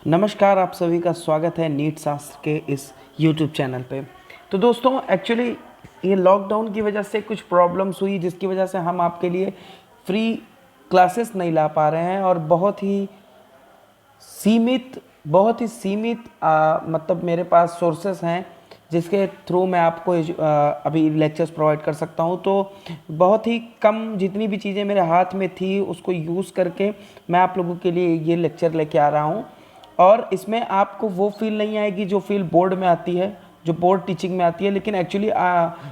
नमस्कार, आप सभी का स्वागत है नीट शास्त्र के इस YouTube चैनल पे। तो दोस्तों एक्चुअली ये लॉकडाउन की वजह से कुछ प्रॉब्लम्स हुई जिसकी वजह से हम आपके लिए फ्री क्लासेस नहीं ला पा रहे हैं और बहुत ही सीमित मतलब मेरे पास सोर्सेस हैं जिसके थ्रू मैं आपको अभी लेक्चर्स प्रोवाइड कर सकता हूं। तो बहुत ही कम जितनी भी चीज़ें मेरे हाथ में थी उसको यूज़ करके मैं आप लोगों के लिए ये लेक्चर लेके आ रहा हूं। और इसमें आपको वो फील नहीं आएगी जो फील बोर्ड में आती है, जो बोर्ड टीचिंग में आती है। लेकिन एक्चुअली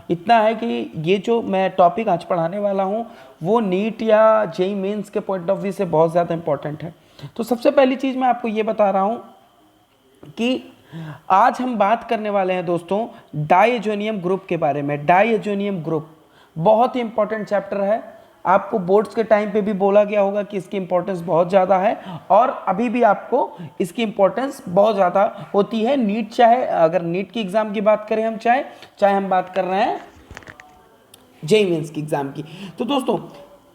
इतना है कि ये जो मैं टॉपिक आज पढ़ाने वाला हूँ वो नीट या जेईई मेंस के पॉइंट ऑफ व्यू से बहुत ज़्यादा इंपॉर्टेंट है। तो सबसे पहली चीज़ मैं आपको ये बता रहा हूँ कि आज हम बात करने वाले हैं दोस्तों डायजोनियम ग्रुप के बारे में। डायजोनियम ग्रुप बहुत ही इंपॉर्टेंट चैप्टर है। आपको बोर्ड्स के टाइम पे भी बोला गया होगा कि इसकी इंपॉर्टेंस बहुत ज़्यादा है और अभी भी आपको इसकी इंपॉर्टेंस बहुत ज़्यादा होती है। नीट चाहे अगर नीट की एग्ज़ाम की बात करें हम चाहे हम बात कर रहे हैं जेईई मेंस की एग्ज़ाम की। तो दोस्तों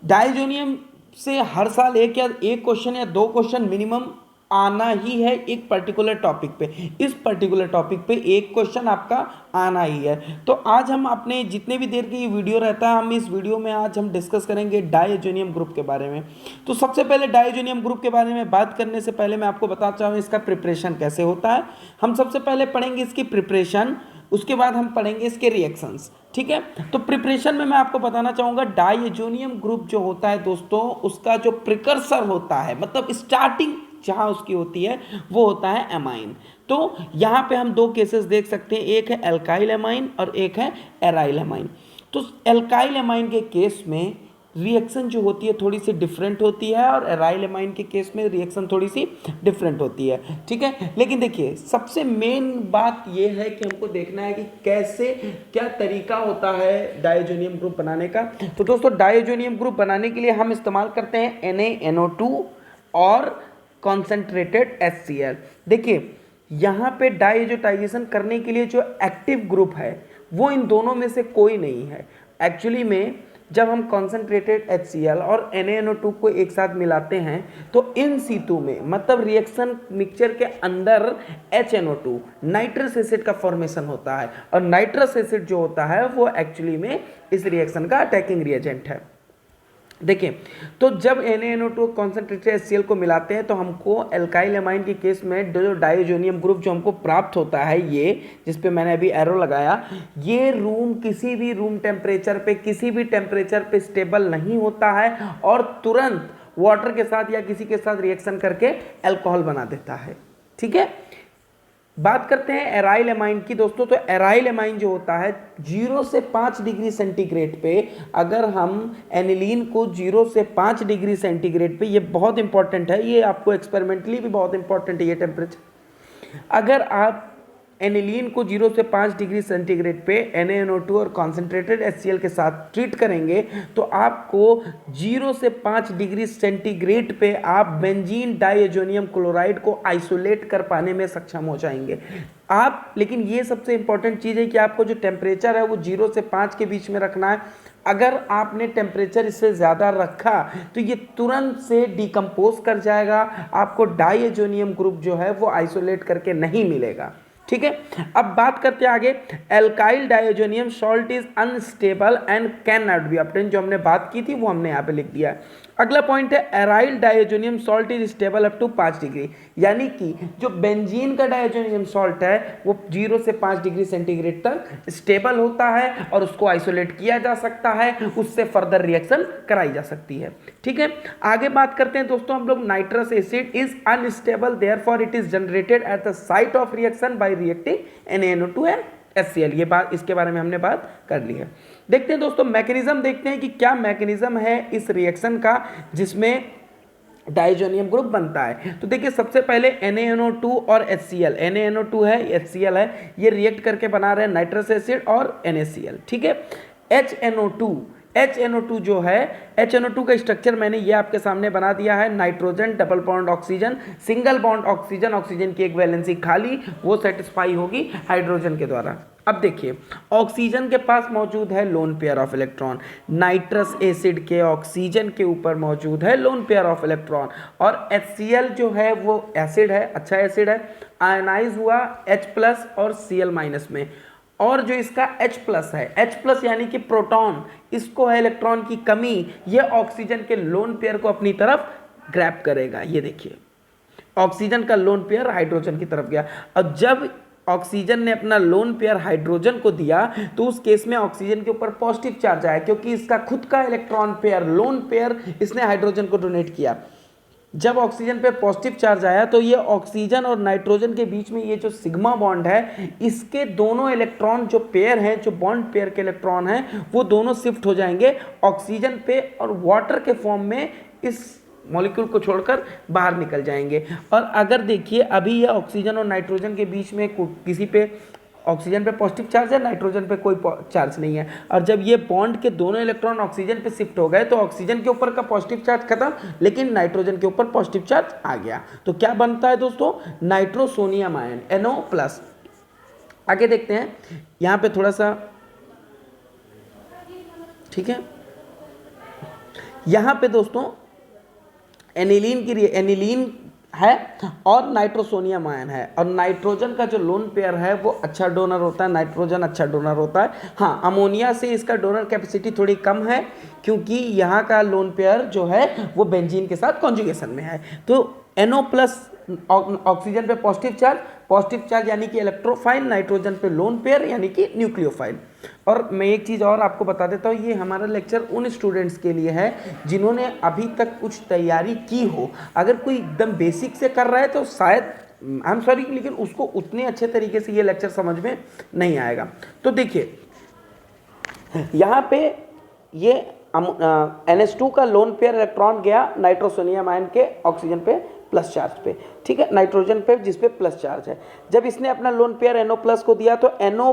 डायजोनियम से हर साल एक क्वेश्चन या दो क्वेश्चन मिनिमम आना ही है एक पर्टिकुलर टॉपिक पे। इस पर्टिकुलर टॉपिक पे एक क्वेश्चन आपका आना ही है। तो आज हम अपने जितने भी देर की ये वीडियो रहता है हम इस वीडियो में आज हम डिस्कस करेंगे डायजोनियम ग्रुप के बारे में। तो सबसे पहले डायजोनियम ग्रुप के बारे में बात करने से पहले मैं आपको बताना चाहूँ इसका प्रिपरेशन कैसे होता है। हम सबसे पहले पढ़ेंगे इसकी प्रिपरेशन, उसके बाद हम पढ़ेंगे इसके रिएक्शंस। ठीक है, तो प्रिपरेशन में मैं आपको बताना चाहूँगा डायजोनियम ग्रुप जो होता है दोस्तों उसका जो प्रिकर्सर होता है मतलब स्टार्टिंग जहाँ उसकी होती है वो होता है एमाइन। तो यहाँ पे हम दो केसेस देख सकते हैं, एक है एल्काइल एमाइन और एक है एराइल एमाइन। तो एल्काइल एमाइन के केस में रिएक्शन जो होती है थोड़ी सी डिफरेंट होती है और एराइल एमाइन के केस में रिएक्शन थोड़ी सी डिफरेंट होती है। ठीक है, लेकिन देखिए सबसे मेन बात ये है कि हमको देखना है कि कैसे क्या तरीका होता है डायजोनियम ग्रुप बनाने का। तो दोस्तों डायजोनियम ग्रुप बनाने के लिए हम इस्तेमाल करते हैं NaNO2 और कॉन्सेंट्रेटेड HCl। देखिए यहाँ पे डायजोटाइजेशन करने के लिए जो एक्टिव ग्रुप है वो इन दोनों में से कोई नहीं है। एक्चुअली में जब हम कॉन्सेंट्रेटेड HCl और NaNO2 को एक साथ मिलाते हैं तो इन सीतु में मतलब रिएक्शन मिक्सचर के अंदर HNO2 नाइट्रस एसिड का फॉर्मेशन होता है और नाइट्रस एसिड जो होता है वो एक्चुअली में इस रिएक्शन का अटैकिंग रिएजेंट है। देखिए तो जब NaNO2 कॉन्सेंट्रेटेड HCl को मिलाते हैं तो हमको एल्काइल एमाइन के केस में जो डायजोनियम ग्रुप जो हमको प्राप्त होता है ये जिस पे मैंने अभी एरो लगाया, ये किसी भी रूम टेम्परेचर पे किसी भी टेम्परेचर पे स्टेबल नहीं होता है और तुरंत वाटर के साथ या किसी के साथ रिएक्शन करके अल्कोहल बना देता है। ठीक है, बात करते हैं एराइल एमाइन की दोस्तों। तो एराइल एमाइन जो होता है 0 से 5 डिग्री सेंटीग्रेड पे अगर हम एनिलीन को 0 से 5 डिग्री सेंटीग्रेड पे, ये बहुत इंपॉर्टेंट है, ये आपको एक्सपेरिमेंटली भी बहुत इंपॉर्टेंट है ये टेम्परेचर। अगर आप एनिलीन को 0 से 5 डिग्री सेंटीग्रेड पे NaNO2 और कॉन्सेंट्रेटेड HCl के साथ ट्रीट करेंगे तो आपको 0 से 5 डिग्री सेंटीग्रेड पे आप बेंजीन डायजोनियम क्लोराइड को आइसोलेट कर पाने में सक्षम हो जाएंगे आप। लेकिन ये सबसे इंपॉर्टेंट चीज़ है कि आपको जो टेम्परेचर है वो 0 से 5 के बीच में रखना है। अगर आपने टेम्परेचर इससे ज़्यादा रखा तो ये तुरंत से डिकम्पोज कर जाएगा, आपको डायजोनियम ग्रुप जो है वो आइसोलेट करके नहीं मिलेगा। ठीक है, अब बात करते हैं आगे। Alkyl diazonium salt is unstable and can not be obtain, जो हमने बात की थी वो हमने यहाँ पे लिख दिया है। अगला पॉइंट है aryl diazonium salt is stable up to 5 degree, यानी कि जो बेंजीन का डायजोनियम सॉल्ट है वो 0 से 5 डिग्री सेंटीग्रेड तक स्टेबल होता है और उसको आइसोलेट किया जा सकता है, उससे फर्दर रिएक्शन कराई जा सकती है। ठीक है, आगे बात करते हैं दोस्तों हम लोग। Nitrous acid is unstable therefore it is generated at the site of reaction by reacting NaNO2 and HCl। ये बात इसके बारे में हमने बात कर ली है। देखते हैं दोस्तों मैकेनिज्म, देखते हैं कि क्या मैकेनिज्म है इस रिएक्शन का जिसमें डायजोनियम ग्रुप बनता है। तो देखिए सबसे पहले NaNO2 और HCl, NaNO2 है HCl है, ये रिएक्ट करके बना रहे हैं नाइट्रस एसिड और NaCl। ठीक है, HNO2 जो है, HNO2 का स्ट्रक्चर मैंने ये आपके सामने बना दिया है। Nitrogen double bond oxygen, single bond oxygen, oxygen की एक वैलेंसी खाली, वो सेटिस्फाई होगी हाइड्रोजन के द्वारा। अब देखिए, ऑक्सीजन के पास मौजूद है lone pair of electron, nitrous acid के ऑक्सीजन के ऊपर मौजूद है लोन पेयर ऑफ इलेक्ट्रॉन, और HCl जो है वो एसिड है, अच्छा एसिड है, आयनाइज हुआ H+ और Cl- में, और जो इसका H+ है, H+ यानी कि प्रोटॉन, इसको है इलेक्ट्रॉन की कमी, ये ऑक्सीजन के लोन पेयर को अपनी तरफ ग्रैब करेगा। ये देखिए, ऑक्सीजन का लोन पेयर हाइड्रोजन की तरफ गया, और जब ऑक्सीजन ने अपना लोन पेयर हाइड्रोजन को दिया तो उस केस में ऑक्सीजन के ऊपर पॉजिटिव चार्ज आया, क्योंकि इसका खुद का इलेक्ट्रॉन पेयर लोन पेयर इसने हाइड्रोजन को डोनेट किया। जब ऑक्सीजन पे पॉजिटिव चार्ज आया तो ये ऑक्सीजन और नाइट्रोजन के बीच में ये जो सिग्मा बॉन्ड है, इसके दोनों इलेक्ट्रॉन जो पेयर हैं, जो बॉन्ड पेयर के इलेक्ट्रॉन हैं, वो दोनों शिफ्ट हो जाएंगे ऑक्सीजन पे, और वाटर के फॉर्म में इस मॉलिक्यूल को छोड़कर बाहर निकल जाएंगे। और अगर देखिए, अभी ये ऑक्सीजन और नाइट्रोजन के बीच में किसी पे, ऑक्सीजन पे पॉजिटिव चार्ज है, नाइट्रोजन पे कोई चार्ज नहीं है, और जब ये बॉन्ड के दोनों इलेक्ट्रॉन ऑक्सीजन पे शिफ्ट हो गए तो ऑक्सीजन के ऊपर का पॉजिटिव चार्ज खत्म, लेकिन नाइट्रोजन के ऊपर पॉजिटिव चार्ज आ गया। तो क्या बनता है दोस्तों, नाइट्रोसोनियम आयन NO+। आगे देखते हैं, यहाँ पे थोड़ा सा, ठीक है, यहाँ पे दोस्तों एनिलीन है और नाइट्रोसोनियम आयन है, और नाइट्रोजन का जो लोन पेयर है वो अच्छा डोनर होता है, नाइट्रोजन अच्छा डोनर होता है। हाँ, अमोनिया से इसका डोनर कैपेसिटी थोड़ी कम है, क्योंकि यहाँ का लोन पेयर जो है वो बेंजीन के साथ कॉन्जुगेशन में है। तो NO+ ऑक्सीजन पे पॉजिटिव चार्ज यानी कि इलेक्ट्रोफाइल, नाइट्रोजन पे लोन पेयर यानी कि न्यूक्लियोफाइल। और मैं एक चीज़ और आपको बता देता हूँ, ये हमारा लेक्चर उन स्टूडेंट्स के लिए है जिन्होंने अभी तक कुछ तैयारी की हो। अगर कोई एकदम बेसिक से कर रहा है तो शायद, आई एम सॉरी, लेकिन उसको उतने अच्छे तरीके से ये लेक्चर समझ में नहीं आएगा। तो देखिए, यहाँ पे ये NH2 का लोन पेयर इलेक्ट्रॉन गया नाइट्रोसोनियम आयन के ऑक्सीजन पे प्लस चार्ज पे, ठीक है, नाइट्रोजन पे जिस पे प्लस चार्ज है। जब इसने अपना लोन पेयर NO+ को दिया तो NO+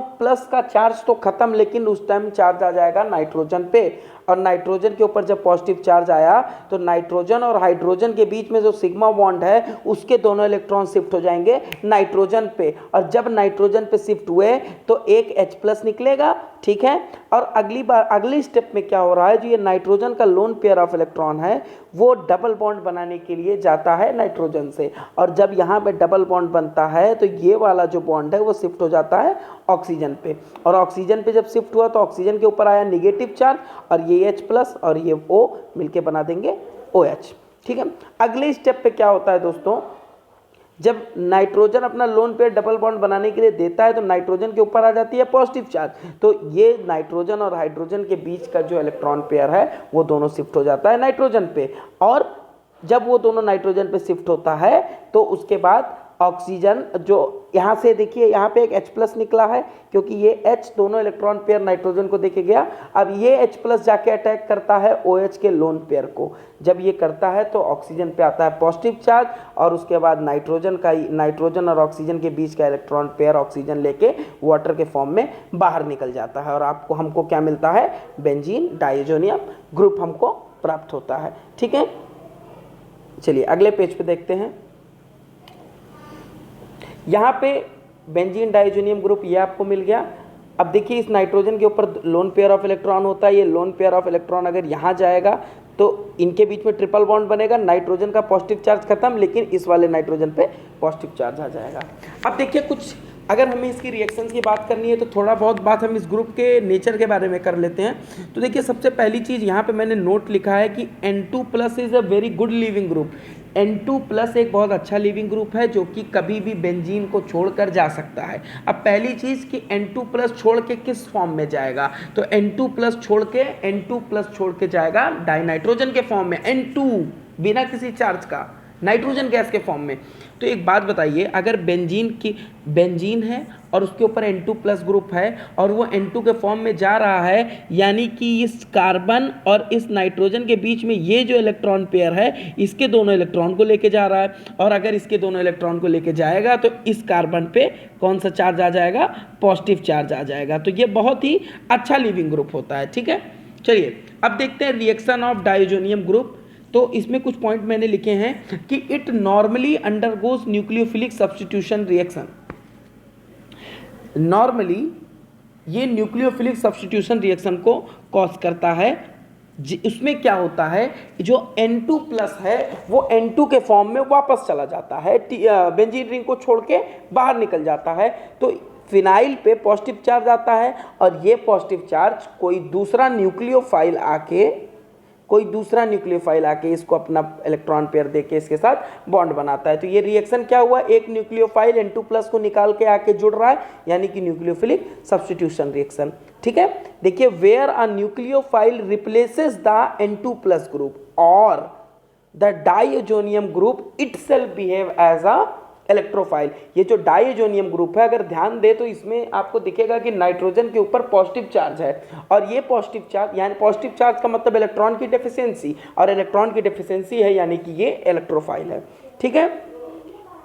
का चार्ज तो खत्म, लेकिन उस टाइम चार्ज आ जाएगा नाइट्रोजन पे, और नाइट्रोजन के ऊपर जब पॉजिटिव चार्ज आया तो नाइट्रोजन और हाइड्रोजन के बीच में जो सिग्मा बॉन्ड है उसके दोनों इलेक्ट्रॉन शिफ्ट हो जाएंगे नाइट्रोजन पे, और जब नाइट्रोजन पे शिफ्ट हुए तो एक H+ निकलेगा, ठीक है। और अगली स्टेप में क्या हो रहा है, जो ये नाइट्रोजन का लोन पेयर ऑफ इलेक्ट्रॉन है वो डबल बॉन्ड बनाने के लिए जाता है नाइट्रोजन से, और जब यहाँ पे डबल बॉन्ड बनता है तो ये वाला जो बॉन्ड है वो शिफ्ट हो जाता है ऑक्सीजन पे, और ऑक्सीजन पे जब शिफ्ट हुआ तो ऑक्सीजन के ऊपर आया निगेटिव चार्ज, और ये H+ और ये O मिलके बना देंगे OH, ठीक है। अगले स्टेप पे क्या होता है दोस्तों, जब नाइट्रोजन अपना लोन पेयर डबल बॉन्ड बनाने के लिए देता है तो नाइट्रोजन के ऊपर आ जाती है पॉजिटिव चार्ज, तो ये नाइट्रोजन और हाइड्रोजन के बीच का जो इलेक्ट्रॉन पेयर है वो दोनों शिफ्ट हो जाता है नाइट्रोजन पे, और जब वो दोनों नाइट्रोजन पे शिफ्ट होता है तो उसके बाद ऑक्सीजन, जो यहाँ से देखिए यहाँ पे एक H+ निकला है, क्योंकि ये H दोनों इलेक्ट्रॉन पेयर नाइट्रोजन को देके गया। अब ये H+ जाके अटैक करता है OH के लोन पेयर को, जब ये करता है तो ऑक्सीजन पे आता है पॉजिटिव चार्ज, और उसके बाद नाइट्रोजन और ऑक्सीजन के बीच का इलेक्ट्रॉन पेयर ऑक्सीजन लेके वाटर के फॉर्म में बाहर निकल जाता है, और हमको क्या मिलता है, बेंजीन डाइज़ोनियम ग्रुप हमको प्राप्त होता है, ठीक है। चलिए अगले पेज पे देखते हैं। यहाँ पे बेंजीन डाइज़ोनियम ग्रुप ये आपको मिल गया। अब देखिए, इस नाइट्रोजन के ऊपर लोन पेयर ऑफ इलेक्ट्रॉन होता है, ये लोन पेयर ऑफ इलेक्ट्रॉन अगर यहाँ जाएगा तो इनके बीच में ट्रिपल बॉन्ड बनेगा, नाइट्रोजन का पॉजिटिव चार्ज खत्म, लेकिन इस वाले नाइट्रोजन पे पॉजिटिव चार्ज आ जाएगा। अब देखिए, कुछ अगर हमें इसकी रिएक्शंस की बात करनी है तो थोड़ा बहुत बात हम इस ग्रुप के नेचर के बारे में कर लेते हैं। तो देखिए, सबसे पहली चीज़ यहाँ पे मैंने नोट लिखा है कि N2+ is a very good leaving group. N2+ एक बहुत अच्छा लिविंग ग्रुप है जो कि कभी भी बेंजीन को छोड़कर जा सकता है। अब पहली चीज़ कि N2+ छोड़ के किस फॉर्म में जाएगा, तो N2+ छोड़ के जाएगा डाइनाइट्रोजन के फॉर्म में, N2 बिना किसी चार्ज का, नाइट्रोजन गैस के फॉर्म में। तो एक बात बताइए, अगर बेंजीन है और उसके ऊपर N2+ ग्रुप है और वो N2 के फॉर्म में जा रहा है, यानी कि इस कार्बन और इस नाइट्रोजन के बीच में ये जो इलेक्ट्रॉन पेयर है इसके दोनों इलेक्ट्रॉन को लेके जा रहा है, और अगर इसके दोनों इलेक्ट्रॉन को लेके जाएगा तो इस कार्बन पे कौन सा चार्ज आ जाएगा, पॉजिटिव चार्ज आ जाएगा। तो ये बहुत ही अच्छा लिविंग ग्रुप होता है, ठीक है। चलिए अब देखते हैं रिएक्शन ऑफ डाइज़ोनियम ग्रुप। तो इसमें कुछ पॉइंट मैंने लिखे हैं कि it normally undergoes nucleophilic substitution reaction. Normally ये न्यूक्लियोफिलिक सब्स्टिट्यूशन रिएक्शन को कॉज करता है। उसमें क्या होता है, जो N2 प्लस है वो N2 के फॉर्म में वापस चला जाता है, बेंजीन रिंग को छोड़ के बाहर निकल जाता है। तो फिनाइल पे पॉजिटिव चार्ज आता है और ये पॉजिटिव चार्ज कोई दूसरा न्यूक्लियोफाइल आके इसको अपना इलेक्ट्रॉन पेयर देके इसके साथ बॉन्ड बनाता है। तो ये रिएक्शन क्या हुआ, एक न्यूक्लियोफाइल N2 प्लस को निकाल के आके जुड़ रहा है, यानी कि न्यूक्लियोफिलिक सब्स्टिट्यूशन रिएक्शन। ठीक है, देखिए where a nucleophile replaces the N2 plus group और the diazonium group itself behave as a electrophile. ये जो डाइएजोनियम ग्रुप है, अगर ध्यान दे तो इसमें आपको दिखेगा कि नाइट्रोजन के ऊपर पॉजिटिव चार्ज है, और ये पॉजिटिव चार्ज यानी पॉजिटिव चार्ज का मतलब इलेक्ट्रॉन की डेफिशिएंसी, और इलेक्ट्रॉन की डेफिशिएंसी है यानी कि ये इलेक्ट्रोफाइल है। ठीक है,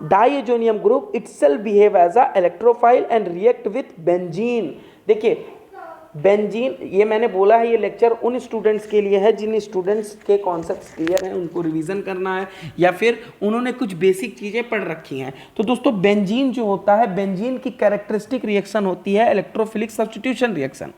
diazonium group itself behave as a electrophile and react with benzene. देखिए बेंजीन, ये मैंने बोला है ये लेक्चर उन स्टूडेंट्स के लिए है जिन स्टूडेंट्स के कॉन्सेप्ट्स क्लियर हैं, उनको रिवीजन करना है या फिर उन्होंने कुछ बेसिक चीज़ें पढ़ रखी हैं। तो दोस्तों बेंजीन जो होता है, बेंजीन की कैरेक्टरिस्टिक रिएक्शन होती है इलेक्ट्रोफिलिक सब्स्टिट्यूशन रिएक्शन।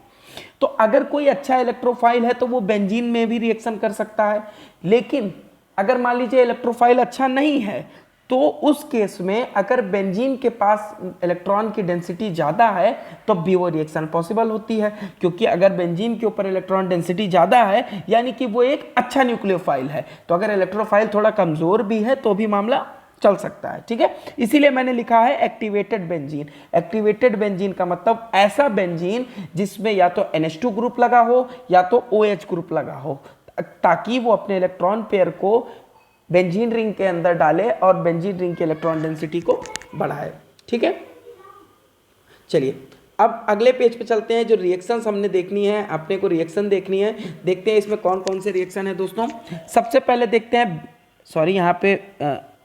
तो अगर कोई अच्छा इलेक्ट्रोफाइल है तो वो बेंजीन में भी रिएक्शन कर सकता है, लेकिन अगर मान लीजिए इलेक्ट्रोफाइल अच्छा नहीं है तो उस केस में अगर बेंजीन के पास इलेक्ट्रॉन की डेंसिटी ज़्यादा है तो भी वो रिएक्शन पॉसिबल होती है, क्योंकि अगर बेंजीन के ऊपर इलेक्ट्रॉन डेंसिटी ज़्यादा है यानी कि वो एक अच्छा न्यूक्लियोफाइल है। तो अगर इलेक्ट्रोफाइल थोड़ा कमज़ोर भी है तो भी मामला चल सकता है। ठीक है, इसीलिए मैंने लिखा है एक्टिवेटेड बेंजीन। एक्टिवेटेड बेंजीन का मतलब ऐसा बेंजीन जिसमें या तो NH2 ग्रुप लगा हो या तो OH ग्रुप लगा हो, ताकि वो अपने इलेक्ट्रॉन पेयर को बेंजीन रिंग के अंदर डाले और बेंजीन रिंग की इलेक्ट्रॉन डेंसिटी को बढ़ाए। ठीक है, चलिए अब अगले पेज पे चलते हैं। जो रिएक्शंस हमने देखनी है, अपने को रिएक्शन देखनी है, देखते हैं इसमें कौन कौन से रिएक्शन है दोस्तों। सबसे पहले देखते हैं, सॉरी यहाँ पे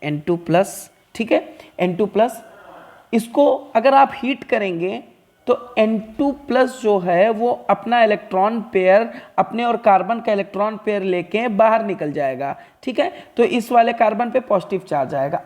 N2 प्लस, ठीक है N2 प्लस, इसको अगर आप हीट करेंगे तो N2 प्लस जो है वो अपना इलेक्ट्रॉन पेयर अपने और कार्बन का इलेक्ट्रॉन पेयर लेके बाहर निकल जाएगा। ठीक है, तो इस वाले कार्बन पे पॉजिटिव चार्ज आएगा।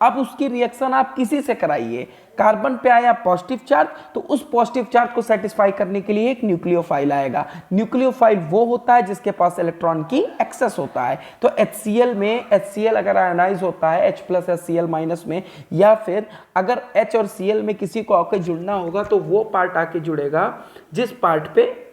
अब उसकी रिएक्शन आप किसी से कराइए, कार्बन पे आया पॉजिटिव चार्ज तो उस पॉजिटिव चार्ज को सेटिस्फाई करने के लिए एक न्यूक्लियोफाइल आएगा। न्यूक्लियोफाइल वो होता है जिसके पास इलेक्ट्रॉन की एक्सेस होता है। तो HCl में HCl अगर आयनाइज होता है H प्लस HCl माइनस में, या फिर अगर H और Cl में किसी को आके जुड़ना होगा तो वो पार्ट आके जुड़ेगा जिस पार्ट पे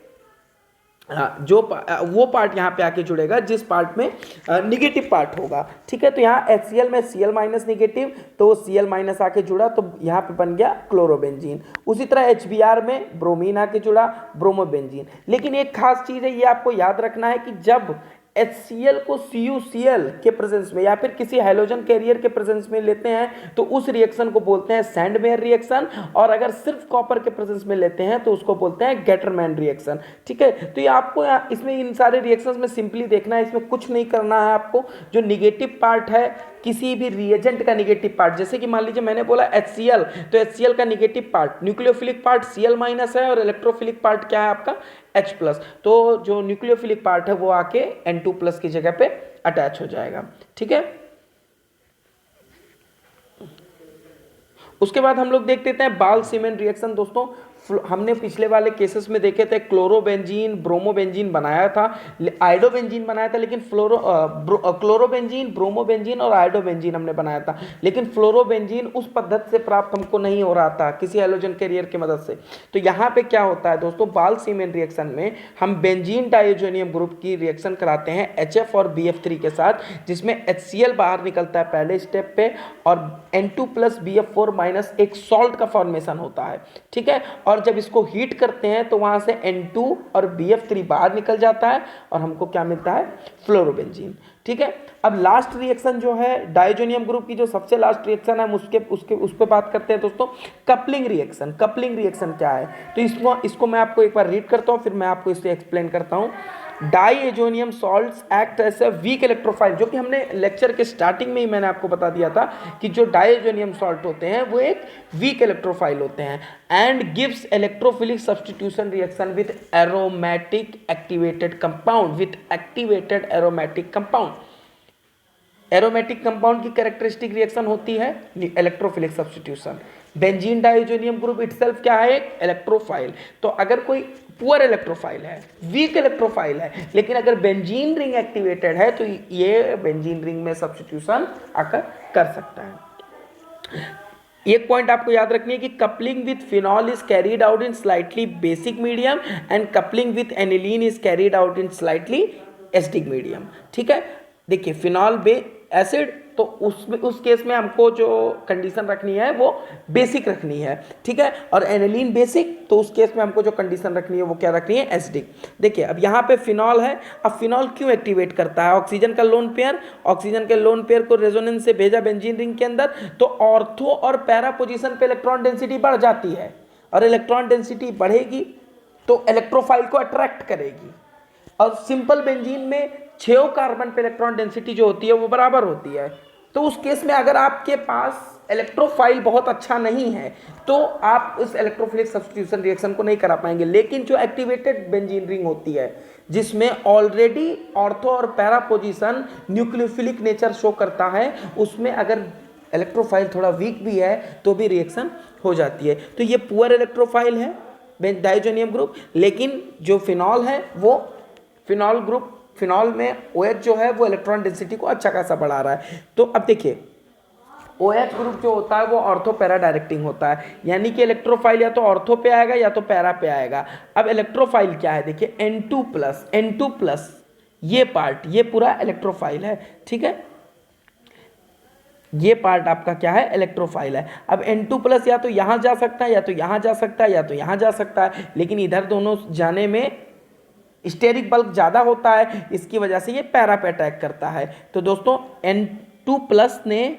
वो पार्ट यहाँ पे आके जुड़ेगा जिस पार्ट में निगेटिव पार्ट होगा। ठीक है, तो यहाँ HCl में Cl माइनस निगेटिव, तो वो Cl माइनस आके जुड़ा तो यहाँ पे बन गया क्लोरोबेंजीन। उसी तरह HBr में ब्रोमीन आके जुड़ा, ब्रोमोबेंजीन। लेकिन एक खास चीज़ है, ये आपको याद रखना है कि जब HCl को CuCl के प्रेजेंस में या फिर किसी हाइड्रोजन कैरियर के प्रेजेंस में लेते हैं तो उस रिएक्शन को बोलते हैं सैंडमेयर रिएक्शन, और अगर सिर्फ कॉपर के प्रेजेंस में लेते हैं तो उसको बोलते हैं गेटरमैन रिएक्शन। ठीक है, तो ये आपको इसमें इन सारे रिएक्शंस में सिंपली देखना है, इसमें कुछ नहीं करना है आपको। जो निगेटिव पार्ट है किसी भी रिएजेंट का निगेटिव पार्ट, जैसे कि मान लीजिए मैंने बोला HCl, तो HCl का negative part nucleophilic part Cl minus है और इलेक्ट्रोफिलिक पार्ट क्या है आपका H प्लस, तो जो न्यूक्लियोफिलिक पार्ट है वो आके N2 प्लस की जगह पे अटैच हो जाएगा। ठीक है, उसके बाद हम लोग देख लेते हैं बाल सीमेंट रिएक्शन। दोस्तों हमने पिछले वाले केसेस में देखे थे, क्लोरोबेंजीन ब्रोमोबेंजीन बनाया था, आयोडोबेंजीन बनाया था, लेकिन क्लोरोबेंजीन ब्रोमोबेंजीन और आयोडोबेंजीन हमने बनाया था, लेकिन फ्लोरोबेंजीन उस पद्धति से प्राप्त हमको नहीं हो रहा था किसी हैलोजन कैरियर की मदद से। तो यहाँ पे क्या होता है दोस्तों, बाल सीमेंट रिएक्शन में हम बेंजीन डाइओजोनियम ग्रुप की रिएक्शन कराते हैं HF और BF3 के साथ, जिसमें HCl बाहर निकलता है पहले स्टेप पे और N2 प्लस BF4 माइनस एक सॉल्ट का फॉर्मेशन होता है। ठीक है, और जब इसको हीट करते हैं तो वहां से N2 और BF3 बाहर निकल जाता है और हमको क्या मिलता है, फ्लोरोबेंजीन। ठीक है, अब लास्ट रिएक्शन जो है डाइओजोनियम ग्रुप की, जो सबसे लास्ट रिएक्शन है उस पे बात करते हैं दोस्तों, कपलिंग रिएक्शन। कपलिंग रिएक्शन क्या है, तो इसको मैं आपको एक बार रीड करता हूँ, फिर मैं आपको इसे एक्सप्लेन करता हूँ। Diazonium salts act as a weak electrophile, जो कि हमने लेक्चर के स्टार्टिंग में ही मैंने आपको बता दिया था कि जो डाइएजोनियम सॉल्ट होते हैं वो एक वीक इलेक्ट्रोफाइल होते हैं, and gives electrophilic substitution reaction with aromatic activated compound. Aromatic compound की कैरेक्टरिस्टिक रिएक्शन होती है electrophilic substitution. Benzene diazonium group itself क्या है, एक इलेक्ट्रोफाइल। तो अगर कोई पुअर इलेक्ट्रोफाइल है, वीक इलेक्ट्रोफाइल है, लेकिन अगर बेंजीन रिंग एक्टिवेटेड है तो ये बेंजीन रिंग में सब्स्टिट्यूशन आकर कर सकता है। एक पॉइंट आपको याद रखनी है कि coupling with phenol is carried out in slightly basic medium and coupling with aniline is carried out in slightly acidic medium. ठीक है, देखिए फिनॉल बे एसिड, तो उस केस में हमको जो कंडीशन रखनी है वो बेसिक रखनी है। ठीक है, और एनिलीन बेसिक, तो उस केस में हमको जो कंडीशन रखनी है वो क्या रखनी है, एसिडिक। देखिए अब यहाँ पे फिनॉल है, अब फिनॉल क्यों एक्टिवेट करता है, ऑक्सीजन का लोन पेयर, ऑक्सीजन के लोन पेयर को रेजोनेंस से भेजा बेंजीन रिंग के अंदर, तो ऑर्थो और पैरा पोजीशन पे इलेक्ट्रॉन डेंसिटी बढ़ जाती है, और इलेक्ट्रॉन डेंसिटी बढ़ेगी तो इलेक्ट्रोफाइल को अट्रैक्ट करेगी। और सिंपल बेंजीन में 6 कार्बन पे इलेक्ट्रॉन डेंसिटी जो होती है वो बराबर होती है, तो उस केस में अगर आपके पास इलेक्ट्रोफाइल बहुत अच्छा नहीं है तो आप इस इलेक्ट्रोफिलिक सब्स्टिट्यूशन रिएक्शन को नहीं करा पाएंगे। लेकिन जो एक्टिवेटेड बेंजीन रिंग होती है जिसमें ऑलरेडी ऑर्थो और para position nucleophilic nature show करता है, उसमें अगर इलेक्ट्रोफाइल थोड़ा वीक भी है तो भी रिएक्शन हो जाती है। तो ये पुअर इलेक्ट्रोफाइल है डाइजोनियम ग्रुप। लेकिन जो फिनॉल है वो फिनॉल ग्रुप, फिनॉल में OH जो है वो इलेक्ट्रॉन डेंसिटी को अच्छा खासा बढ़ा रहा है। तो अब देखिए OH ग्रुप जो होता है वो ऑर्थो पैरा डायरेक्टिंग होता है, यानी कि इलेक्ट्रोफाइल या तो ऑर्थो पे आएगा या तो पैरा पे आएगा। अब इलेक्ट्रोफाइल क्या है, देखिए N2+, ये पार्ट, ये पूरा इलेक्ट्रोफाइल है। ठीक है, ये पार्ट आपका क्या है, इलेक्ट्रोफाइल है। अब N2+ या तो यहाँ जा सकता है या तो यहाँ जा सकता है या तो यहाँ जा सकता है, लेकिन इधर दोनों जाने में स्टेरिक बल्क ज़्यादा होता है, इसकी वजह से ये पैरा पे अटैक करता है। तो दोस्तों N2+ ने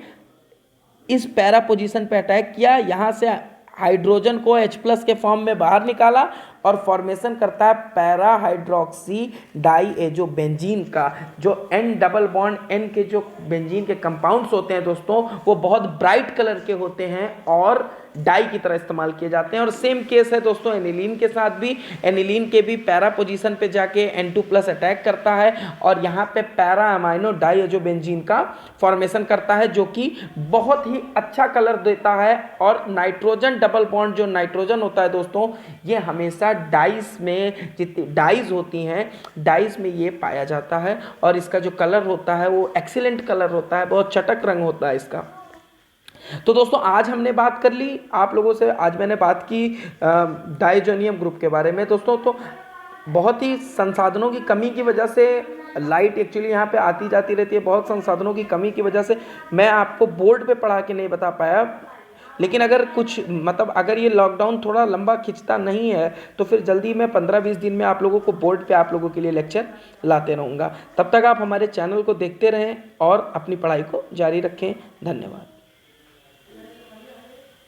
इस पैरा पोजीशन पे अटैक किया, यहाँ से हाइड्रोजन को H+ के फॉर्म में बाहर निकाला और फॉर्मेशन करता है पैरा हाइड्रोक्सी डाई जो बेंजीन का, जो N डबल बॉन्ड N के जो बेंजीन के कंपाउंड्स होते हैं दोस्तों वो बहुत ब्राइट कलर के होते हैं और डाई की तरह इस्तेमाल किए जाते हैं। और सेम केस है दोस्तों एनिलीन के साथ भी, एनिलीन के भी पैरा पोजीशन पे जाके N2+ अटैक करता है और यहाँ पे पैरा अमाइनो डाई जो बेंजीन का फॉर्मेशन करता है, जो कि बहुत ही अच्छा कलर देता है। और नाइट्रोजन डबल बॉन्ड जो नाइट्रोजन होता है दोस्तों, ये हमेशा डाइस में, जितनी डाइज होती हैं डाइस में ये पाया जाता है और इसका जो कलर होता है वो एक्सीलेंट कलर होता है, बहुत चटक रंग होता है इसका। तो दोस्तों आज हमने बात कर ली आप लोगों से, आज मैंने बात की डाइजोनियम ग्रुप के बारे में दोस्तों। तो बहुत ही संसाधनों की कमी की वजह से लाइट एक्चुअली यहाँ पे आती जाती रहती है, बहुत संसाधनों की कमी की वजह से मैं आपको बोर्ड पे पढ़ा के नहीं बता पाया। लेकिन अगर कुछ मतलब अगर ये लॉकडाउन थोड़ा लंबा खिंचता नहीं है तो फिर जल्दी मैं 15-20 दिन में आप लोगों को बोर्ड पे आप लोगों के लिए लेक्चर लाते रहूँगा। तब तक आप हमारे चैनल को देखते रहें और अपनी पढ़ाई को जारी रखें। धन्यवाद।